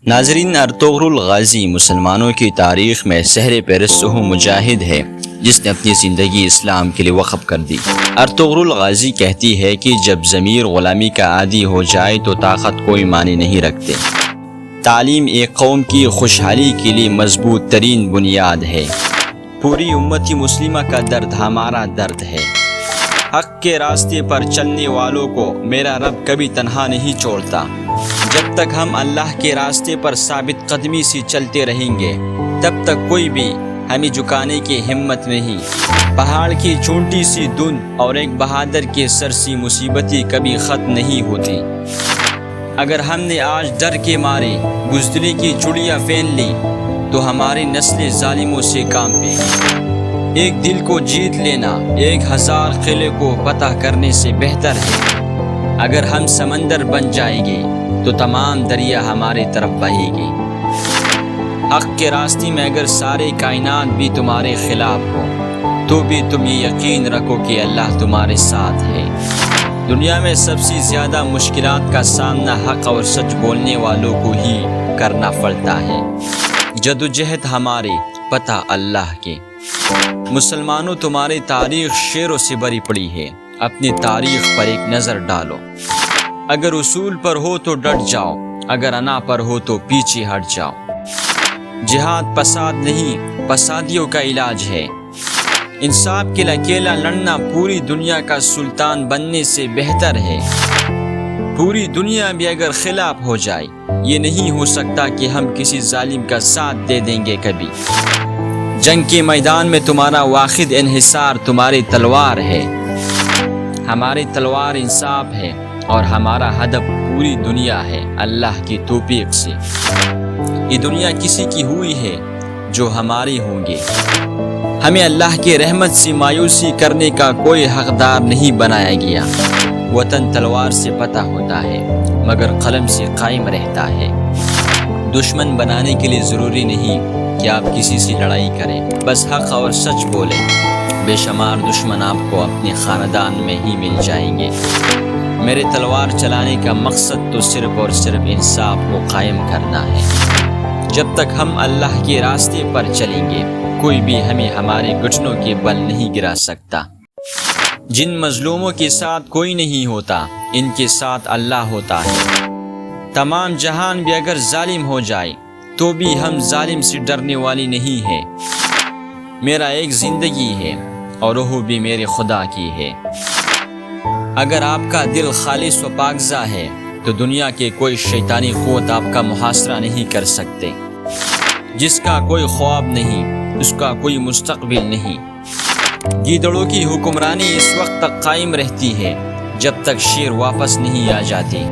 ناظرین، Ertugrul Ghazi مسلمانوں کی تاریخ میں سہر فہرست وہ مجاہد ہے جس نے اپنی زندگی اسلام کے لیے وقف کر دی۔ ارطغرل غازی کہتی ہے کہ جب ضمیر غلامی کا عادی ہو جائے تو طاقت کوئی معنی نہیں رکھتے۔ تعلیم ایک قوم کی خوشحالی کے لیے مضبوط ترین بنیاد ہے۔ پوری امت مسلمہ کا درد ہمارا درد ہے۔ حق کے راستے پر چلنے والوں کو میرا رب کبھی تنہا نہیں چھوڑتا۔ جب تک ہم اللہ کے راستے پر ثابت قدمی سے چلتے رہیں گے تب تک کوئی بھی ہمیں جھکانے کی ہمت نہیں۔ پہاڑ کی چونٹی سی دھند اور ایک بہادر کے سر سی مصیبتیں کبھی ختم نہیں ہوتی۔ اگر ہم نے آج ڈر کے مارے بزدلی کی چڑیا پھین لی تو ہماری نسل ظالموں سے کانپے گی۔ ایک دل کو جیت لینا 1000 قلعے کو فتح کرنے سے بہتر ہے۔ اگر ہم سمندر بن جائیں گے تو تمام دریا ہماری طرف بہے گی۔ حق کے راستے میں اگر سارے کائنات بھی تمہارے خلاف ہو تو بھی تم یہ یقین رکھو کہ اللہ تمہارے ساتھ ہے۔ دنیا میں سب سے زیادہ مشکلات کا سامنا حق اور سچ بولنے والوں کو ہی کرنا پڑتا ہے۔ جدوجہد ہمارے، پتہ اللہ کے۔ مسلمانوں، تمہاری تاریخ شیروں سے بھری پڑی ہے۔ اپنی تاریخ پر ایک نظر ڈالو۔ اگر اصول پر ہو تو ڈٹ جاؤ، اگر انا پر ہو تو پیچھے ہٹ جاؤ۔ جہاد فساد نہیں، فسادیوں کا علاج ہے۔ انصاف کے لیے اکیلا لڑنا پوری دنیا کا سلطان بننے سے بہتر ہے۔ پوری دنیا بھی اگر خلاف ہو جائے یہ نہیں ہو سکتا کہ ہم کسی ظالم کا ساتھ دے دیں گے کبھی۔ جنگ کے میدان میں تمہارا واحد انحصار تمہاری تلوار ہے۔ ہماری تلوار انصاف ہے اور ہمارا ہدف پوری دنیا ہے اللہ کی توفیق سے۔ یہ دنیا کسی کی ہوئی ہے جو ہماری ہوں گے۔ ہمیں اللہ کی رحمت سے مایوسی کرنے کا کوئی حقدار نہیں بنایا گیا۔ وطن تلوار سے فتح ہوتا ہے مگر قلم سے قائم رہتا ہے۔ دشمن بنانے کے لیے ضروری نہیں کہ آپ کسی سے لڑائی کریں، بس حق اور سچ بولیں۔ بے شمار دشمن آپ کو اپنے خاندان میں ہی مل جائیں گے۔ میرے تلوار چلانے کا مقصد تو صرف اور صرف انصاف کو قائم کرنا ہے۔ جب تک ہم اللہ کے راستے پر چلیں گے کوئی بھی ہمیں ہمارے گھٹنوں کے بل نہیں گرا سکتا۔ جن مظلوموں کے ساتھ کوئی نہیں ہوتا ان کے ساتھ اللہ ہوتا ہے۔ تمام جہان بھی اگر ظالم ہو جائے تو بھی ہم ظالم سے ڈرنے والی نہیں ہے۔ میرا ایک زندگی ہے اور وہ بھی میرے خدا کی ہے۔ اگر آپ کا دل خالص و پاکیزہ ہے تو دنیا کے کوئی شیطانی قوت آپ کا محاصرہ نہیں کر سکتے۔ جس کا کوئی خواب نہیں اس کا کوئی مستقبل نہیں۔ گیدڑوں کی حکمرانی اس وقت تک قائم رہتی ہے جب تک شیر واپس نہیں آ جاتے۔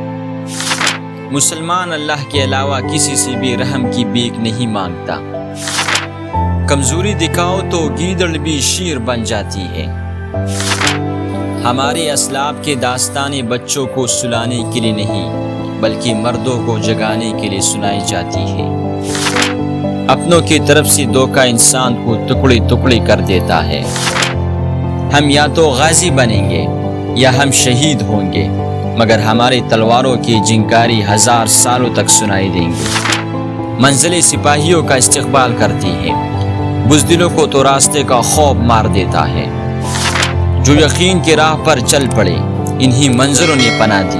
مسلمان اللہ کے علاوہ کسی سے بھی رحم کی بھیک نہیں مانگتا۔ کمزوری دکھاؤ تو گیدڑ بھی شیر بن جاتی ہے۔ ہمارے اسلاف کے داستانیں بچوں کو سلانے کے لیے نہیں بلکہ مردوں کو جگانے کے لیے سنائی جاتی ہے۔ اپنوں کی طرف سے دھوکہ انسان کو ٹکڑے ٹکڑے کر دیتا ہے۔ ہم یا تو غازی بنیں گے یا ہم شہید ہوں گے مگر ہماری تلواروں کی جنکاری 1000 سالوں تک سنائی دیں گے۔ منزلیں سپاہیوں کا استقبال کرتی ہیں، بزدلوں کو تو راستے کا خوف مار دیتا ہے۔ جو یقین کی راہ پر چل پڑے انہی منظروں نے پناہ دی۔